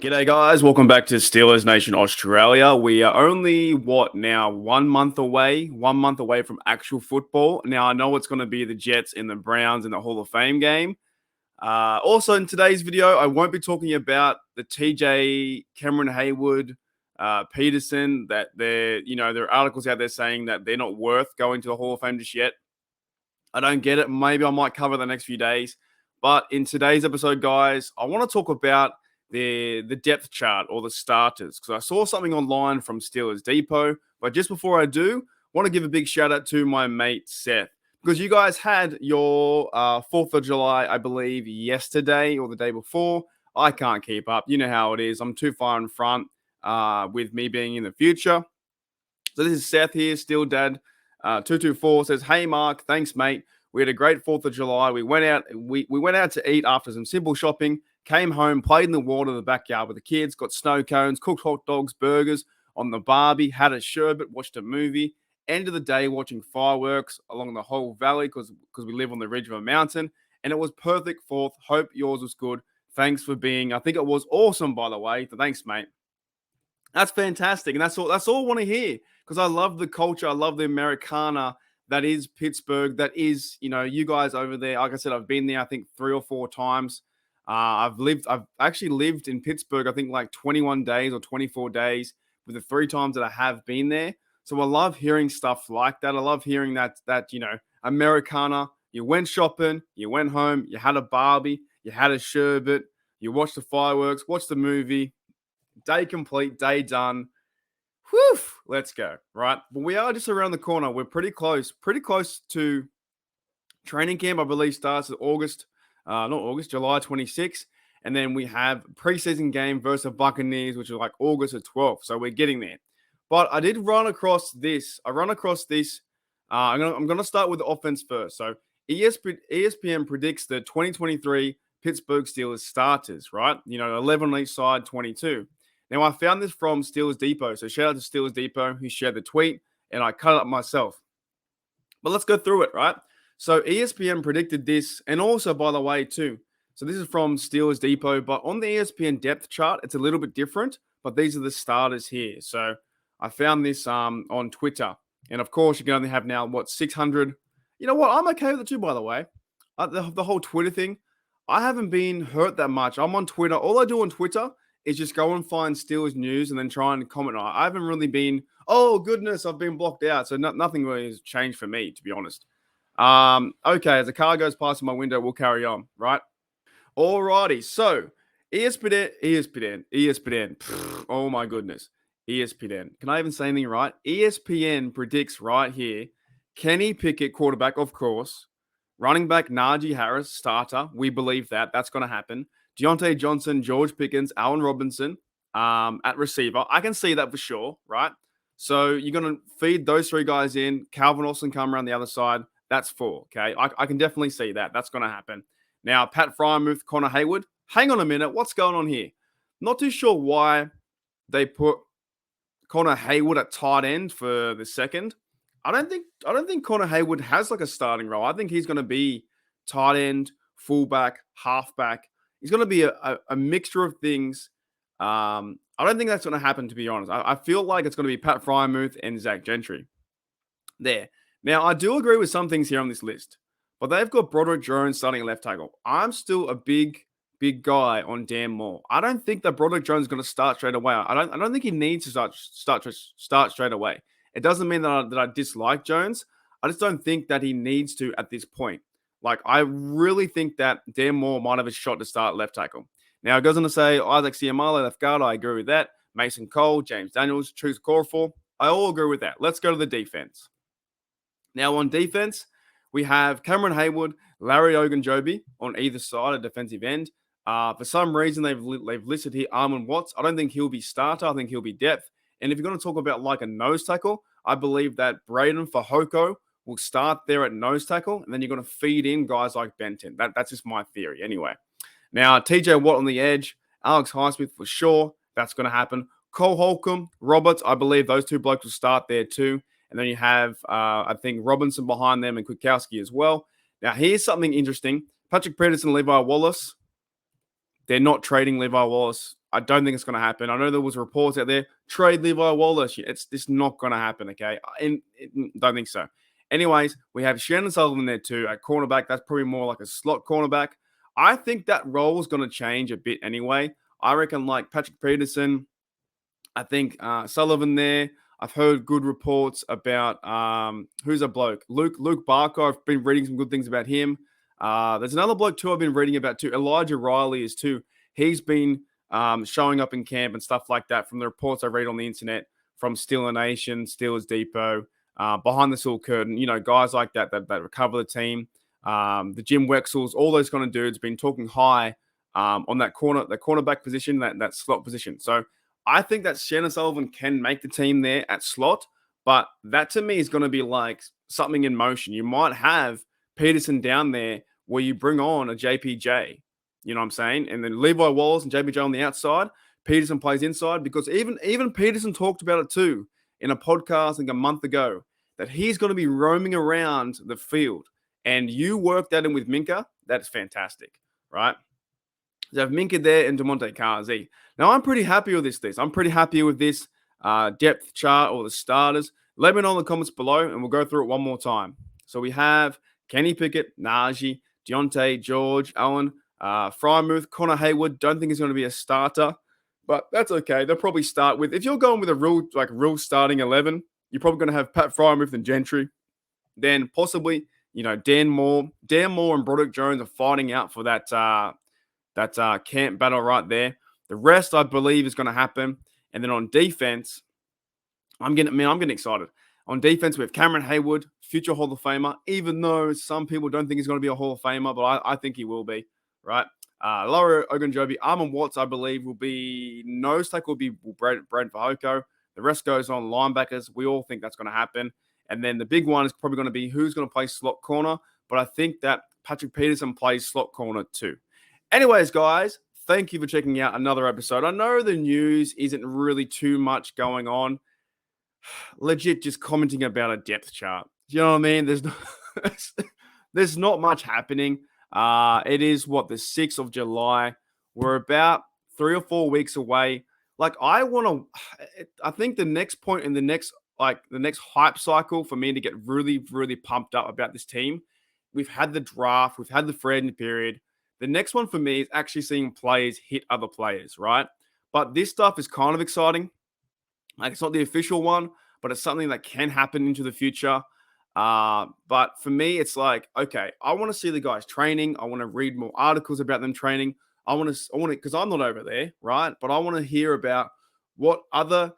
G'day, guys. Welcome back to Steelers Nation Australia. We are only, 1 month away? 1 month away from actual football. Now, I know it's going to be the Jets and the Browns in the Hall of Fame game. Also, in today's video, I won't be talking about the TJ, Cameron Haywood, Peterson, that there are articles out there saying that they're not worth going to the Hall of Fame just yet. I don't get it. Maybe I might cover the next few days. But in today's episode, guys, I want to talk about the depth chart or the starters, because I saw something online from Steelers Depot. But just before I do, I want to give a big shout out to my mate Seth, because you guys had your 4th of July, I believe, yesterday or the day before. I can't keep up. You know how it is. I'm too far in front with me being in the future. So this is Seth here, Steel Dad 224 says, "Hey Mark, thanks mate. We had a great 4th of July. We went out to eat after some simple shopping. Came home, played in the water in the backyard with the kids, got snow cones, cooked hot dogs, burgers on the barbie, had a sherbet, watched a movie. End of the day watching fireworks along the whole valley because we live on the ridge of a mountain. And it was perfect 4th. Hope yours was good. Thanks for being, I think it was awesome, by the way. Thanks, mate." That's fantastic. And that's all I want to hear, because I love the culture. I love the Americana that is Pittsburgh. That is, you guys over there. Like I said, I've been there, I think 3 or 4 times. I've actually lived in Pittsburgh, I think like 21 days or 24 days with the 3 times that I have been there. So I love hearing stuff like that. I love hearing that Americana. You went shopping, you went home, you had a barbie, you had a sherbet, you watched the fireworks, watched the movie. Day complete, day done. Whew, let's go, right? But we are just around the corner. We're pretty close to training camp. I believe starts at July 26th. And then we have preseason game versus the Buccaneers, which is like August the 12th. So we're getting there. But I did run across this. I'm going to start with the offense first. So ESPN predicts the 2023 Pittsburgh Steelers starters, right? 11 on each side, 22. Now, I found this from Steelers Depot. So shout out to Steelers Depot who shared the tweet, and I cut it up myself. But let's go through it, right? So ESPN predicted this, and also, by the way, too. So this is from Steelers Depot, but on the ESPN depth chart, it's a little bit different, but these are the starters here. So I found this on Twitter. And of course, you can only have now, 600. You know what? I'm okay with it too, by the way. The whole Twitter thing, I haven't been hurt that much. I'm on Twitter. All I do on Twitter is just go and find Steelers news and then try and comment on it. I haven't really been, oh, goodness, I've been blocked out. So nothing really has changed for me, to be honest. Okay, as the car goes past my window, we'll carry on, right? Alrighty, so ESPN. Oh, my goodness. ESPN. Can I even say anything right? ESPN predicts right here, Kenny Pickett, quarterback, of course. Running back Najee Harris, starter. We believe that. That's going to happen. Deontay Johnson, George Pickens, Allen Robinson at receiver. I can see that for sure, right? So you're going to feed those 3 guys in. Calvin Austin come around the other side. That's 4, okay? I can definitely see that. That's going to happen. Now, Pat Fryermuth, Connor Haywood. Hang on a minute. What's going on here? Not too sure why they put Connor Haywood at tight end for the second. I don't think Connor Haywood has like a starting role. I think he's going to be tight end, fullback, halfback. He's going to be a mixture of things. I don't think that's going to happen, to be honest. I feel like it's going to be Pat Fryermuth and Zach Gentry there. Now, I do agree with some things here on this list, but they've got Broderick Jones starting at left tackle. I'm still a big guy on Dan Moore. I don't think that Broderick Jones is going to start straight away. I don't think he needs to start straight away. It doesn't mean that I dislike Jones. I just don't think that he needs to at this point. Like, I really think that Dan Moore might have a shot to start left tackle. Now, it goes on to say Isaac Siamale, left guard. I agree with that. Mason Cole, James Daniels, Truth Corful. I all agree with that. Let's go to the defense. Now, on defense, we have Cameron Haywood, Larry Ogunjobi on either side of defensive end. For some reason, they've listed here Armon Watts. I don't think he'll be starter. I think he'll be depth. And if you're going to talk about like a nose tackle, I believe that Braden Fahoko will start there at nose tackle, and then you're going to feed in guys like Benton. That's just my theory anyway. Now, TJ Watt on the edge, Alex Highsmith for sure. That's going to happen. Cole Holcomb, Roberts, I believe those 2 blokes will start there too. And then you have, I think, Robinson behind them and Kwiatkowski as well. Now, here's something interesting. Patrick Peterson, Levi Wallace. They're not trading Levi Wallace I don't think it's going to happen. I know there was reports out there, trade Levi Wallace. It's not going to happen, okay? And don't think so. Anyways, we have Shannon Sullivan there too at cornerback. That's probably more like a slot cornerback. I think that role is going to change a bit anyway. I reckon like Patrick Peterson, I think Sullivan there. I've heard good reports about who's a bloke? Luke Barker. I've been reading some good things about him. There's another bloke too I've been reading about too. Elijah Riley is too. He's been showing up in camp and stuff like that from the reports I read on the internet from Steeler Nation, Steelers Depot, behind the steel curtain. You know, guys like that recover the team. The Jim Wexels, all those kind of dudes been talking high on that cornerback position, that slot position. So I think that Shannon Sullivan can make the team there at slot, but that to me is going to be like something in motion. You might have Peterson down there where you bring on a JPJ, you know what I'm saying? And then Levi Wallace and JPJ on the outside. Peterson plays inside because even Peterson talked about it too in a podcast like a month ago that he's going to be roaming around the field. And you work that in with Minka, that's fantastic, right? So I have Minka there and DeMonte Kazi. Now, I'm pretty happy with this. I'm pretty happy with this depth chart or the starters. Let me know in the comments below, and we'll go through it one more time. So we have Kenny Pickett, Najee, Deontay, George, Allen, Frymouth, Connor Haywood. Don't think he's going to be a starter, but that's okay. They'll probably start with, if you're going with a real starting 11, you're probably going to have Pat Frymouth and Gentry. Then possibly, you know, Dan Moore and Broderick Jones are fighting out for that camp battle right there. The rest, I believe, is going to happen. And then on defense, I'm getting excited. On defense, we have Cameron Haywood, future Hall of Famer, even though some people don't think he's going to be a Hall of Famer, but I think he will be, right? Laura Ogunjobi, Armon Watts, I believe, will be nose tackle, will be Brent Fahoko. The rest goes on linebackers. We all think that's going to happen. And then the big one is probably going to be who's going to play slot corner, but I think that Patrick Peterson plays slot corner too. Anyways, guys, thank you for checking out another episode. I know the news isn't really too much going on. Legit just commenting about a depth chart. You know what I mean? There's not much happening. It is, the 6th of July. We're about 3 or 4 weeks away. Like, I think the next point in the next hype cycle for me to get really, really pumped up about this team, we've had the draft, we've had the free agent period. The next one for me is actually seeing players hit other players, right? But this stuff is kind of exciting. Like, it's not the official one, but it's something that can happen into the future. But for me, it's like, okay, I want to see the guys training. I want to read more articles about them training. I want to, because I'm not over there, right? But I want to hear about what other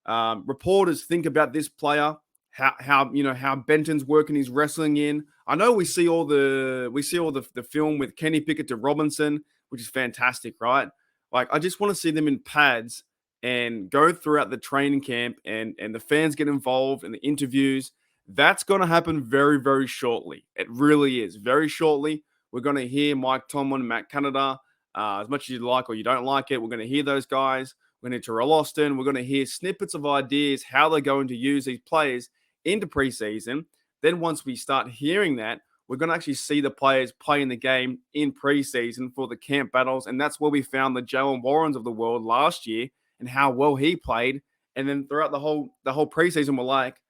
reporters think about this player. How Benton's working his wrestling in. I know we see all the film with Kenny Pickett to Robinson, which is fantastic, right? Like, I just want to see them in pads and go throughout the training camp and the fans get involved in the interviews. That's going to happen very, very shortly. It really is. Very shortly, we're going to hear Mike Tomlin, Matt Canada, as much as you like or you don't like it. We're going to hear those guys. We're going to hear Terrell Austin. We're going to hear snippets of ideas, how they're going to use these players into preseason. Then once we start hearing that, we're going to actually see the players play in the game in preseason for the camp battles. And that's where we found the Jalen Warrens of the world last year and how well he played. And then throughout the whole preseason, we're like,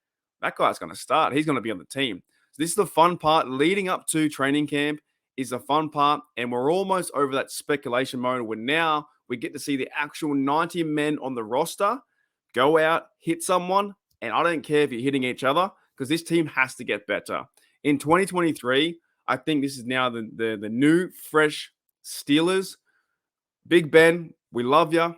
that guy's going to start. He's going to be on the team. So this is the fun part. Leading up to training camp is the fun part. And we're almost over that speculation mode where now we get to see the actual 90 men on the roster go out, hit someone. And I don't care if you're hitting each other because this team has to get better. In 2023, I think this is now the new, fresh Steelers. Big Ben, we love you.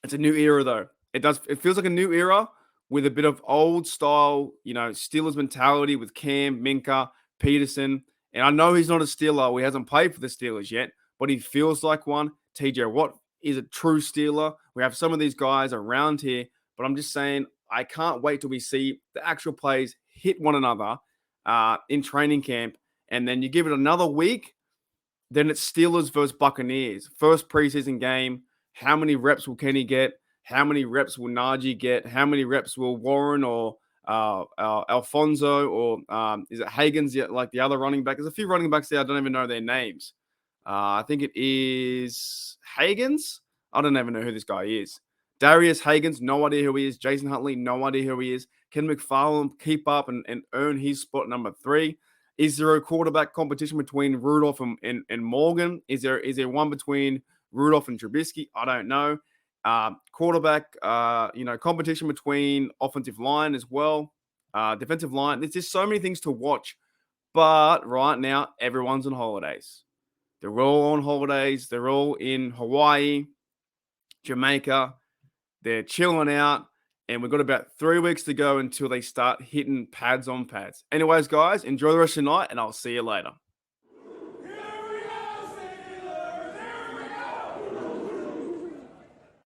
It's a new era, though. It feels like a new era with a bit of old style, Steelers mentality with Cam, Minka, Peterson. And I know he's not a Steeler. He hasn't played for the Steelers yet, but he feels like one. TJ Watt is a true Steeler. We have some of these guys around here, but I'm just saying, I can't wait till we see the actual players hit one another in training camp. And then you give it another week, then it's Steelers versus Buccaneers. First preseason game. How many reps will Kenny get? How many reps will Najee get? How many reps will Warren or Alfonso or is it Hagen's, like the other running back? There's a few running backs there. I don't even know their names. I think it is Hagen's. I don't even know who this guy is. Darius Hagens, no idea who he is. Jason Huntley, no idea who he is. Can McFarland keep up and earn his spot number 3? Is there a quarterback competition between Rudolph and Morgan? Is there one between Rudolph and Trubisky? I don't know. Quarterback, competition between offensive line as well, defensive line. There's just so many things to watch. But right now, everyone's on holidays. They're all on holidays. They're all in Hawaii, Jamaica. They're chilling out. And we've got about 3 weeks to go until they start hitting pads on pads. Anyways, guys, enjoy the rest of your night, and I'll see you later.